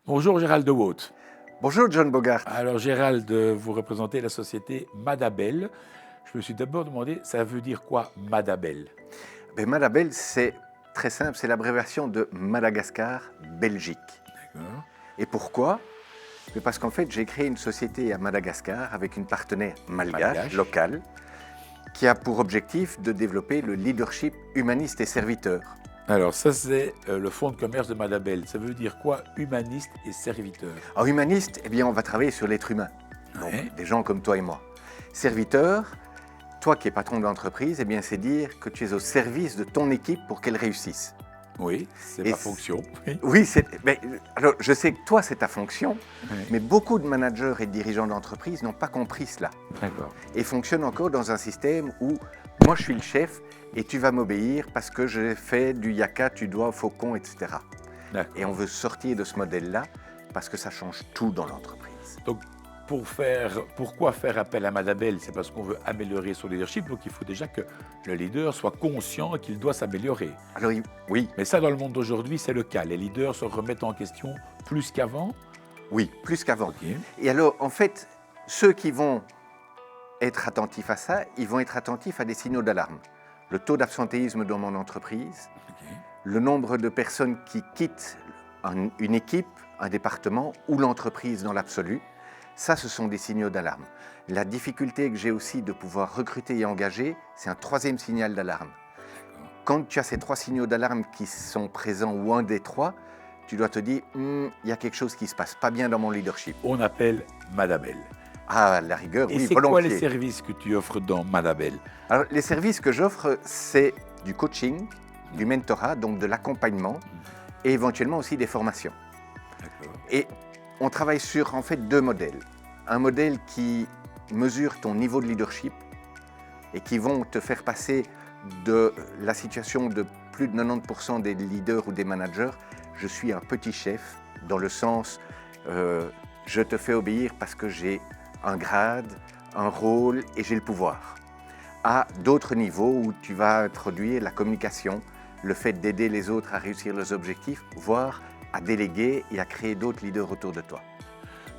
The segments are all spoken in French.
Bonjour Gérald de Wout. Bonjour John Bogart. Alors Gérald, vous représentez la société Madabel. Je me suis d'abord demandé, ça veut dire quoi Madabel? Madabel, c'est très simple, c'est l'abréviation de Madagascar, Belgique. D'accord. Et pourquoi? Parce qu'en fait, j'ai créé une société à Madagascar avec une partenaire malgache, locale, qui a pour objectif de développer le leadership humaniste et serviteur. Alors ça c'est le fonds de commerce de Madabel. Ça veut dire quoi humaniste et serviteur? En humaniste, eh bien, on va travailler sur l'être humain, donc Ouais. des gens comme toi et moi. Serviteur, toi qui es patron de l'entreprise, eh bien, c'est dire que tu es au service de ton équipe pour qu'elle réussisse. Oui, c'est Et ma fonction. Oui. Oui, alors je sais que toi, c'est ta fonction, Oui. mais beaucoup de managers et de dirigeants d'entreprise n'ont pas compris cela D'accord. et fonctionnent encore dans un système où moi je suis le chef et tu vas m'obéir parce que j'ai fait du yaka, tu dois au faucon, etc. D'accord. Et on veut sortir de ce modèle-là parce que ça change tout dans l'entreprise. Donc pourquoi faire appel à Madabel? C'est parce qu'on veut améliorer son leadership, donc il faut déjà que le leader soit conscient qu'il doit s'améliorer. Alors oui, Mais ça, dans le monde d'aujourd'hui, c'est le cas. Les leaders se remettent en question plus qu'avant. oui, plus qu'avant. Ok. Et alors, en fait, ceux qui vont être attentifs à ça, ils vont être attentifs à des signaux d'alarme. Le taux d'absentéisme dans mon entreprise, Ok. le nombre de personnes qui quittent une équipe, un département ou l'entreprise dans l'absolu, ça, ce sont des signaux d'alarme. La difficulté que j'ai aussi de pouvoir recruter et engager, c'est un troisième signal d'alarme. Quand tu as ces trois signaux d'alarme qui sont présents ou un des trois, tu dois te dire, il y a quelque chose qui ne se passe pas bien dans mon leadership. On appelle Madabel. Ah, à la rigueur, Et oui, c'est quoi volontiers. les services que tu offres dans Madabel? Alors, les services que j'offre, c'est du coaching, du mentorat, donc de l'accompagnement, et éventuellement aussi des formations. D'accord. Et on travaille sur en fait deux modèles. Un modèle qui mesure ton niveau de leadership et qui vont te faire passer de la situation de plus de 90% des leaders ou des managers, je suis un petit chef, dans le sens je te fais obéir parce que j'ai un grade, un rôle et j'ai le pouvoir. À d'autres niveaux où tu vas introduire la communication, le fait d'aider les autres à réussir leurs objectifs, voire à déléguer et à créer d'autres leaders autour de toi.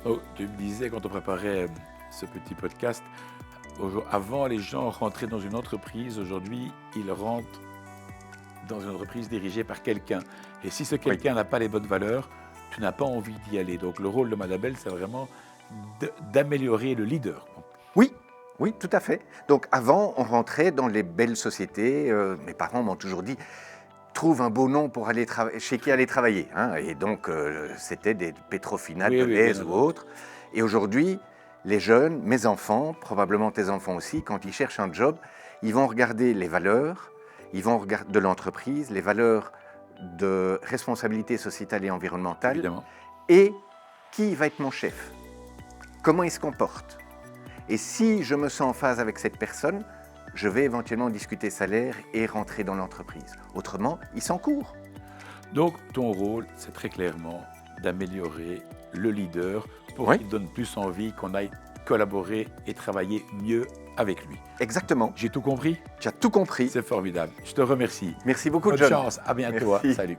Oh, tu me disais quand on préparait ce petit podcast, avant les gens rentraient dans une entreprise, aujourd'hui ils rentrent dans une entreprise dirigée par quelqu'un. Et si ce quelqu'un n'a pas les bonnes valeurs, tu n'as pas envie d'y aller. Donc le rôle de Madabel, c'est vraiment d'améliorer le leader. Oui, oui, tout à fait. Donc avant, on rentrait dans les belles sociétés. Mes parents m'ont toujours dit, trouve un beau nom pour aller chez qui aller travailler. Hein. Et donc, c'était des Petrofina, Oui, oui, Deleuze bien ou autres. Et aujourd'hui, les jeunes, mes enfants, probablement tes enfants aussi, quand ils cherchent un job, ils vont regarder les valeurs, ils vont regarder de l'entreprise, les valeurs de responsabilité sociétale et environnementale, Évidemment. et qui va être mon chef, comment il se comporte. Et si je me sens en phase avec cette personne, je vais éventuellement discuter salaire et rentrer dans l'entreprise. Autrement, il s'encourt. Donc ton rôle, c'est très clairement d'améliorer le leader pour Oui. qu'il donne plus envie qu'on aille collaborer et travailler mieux avec lui. Exactement. J'ai tout compris? Tu as tout compris. C'est formidable. Je te remercie. Merci beaucoup, Bonne John. chance. À bientôt. Merci. Salut.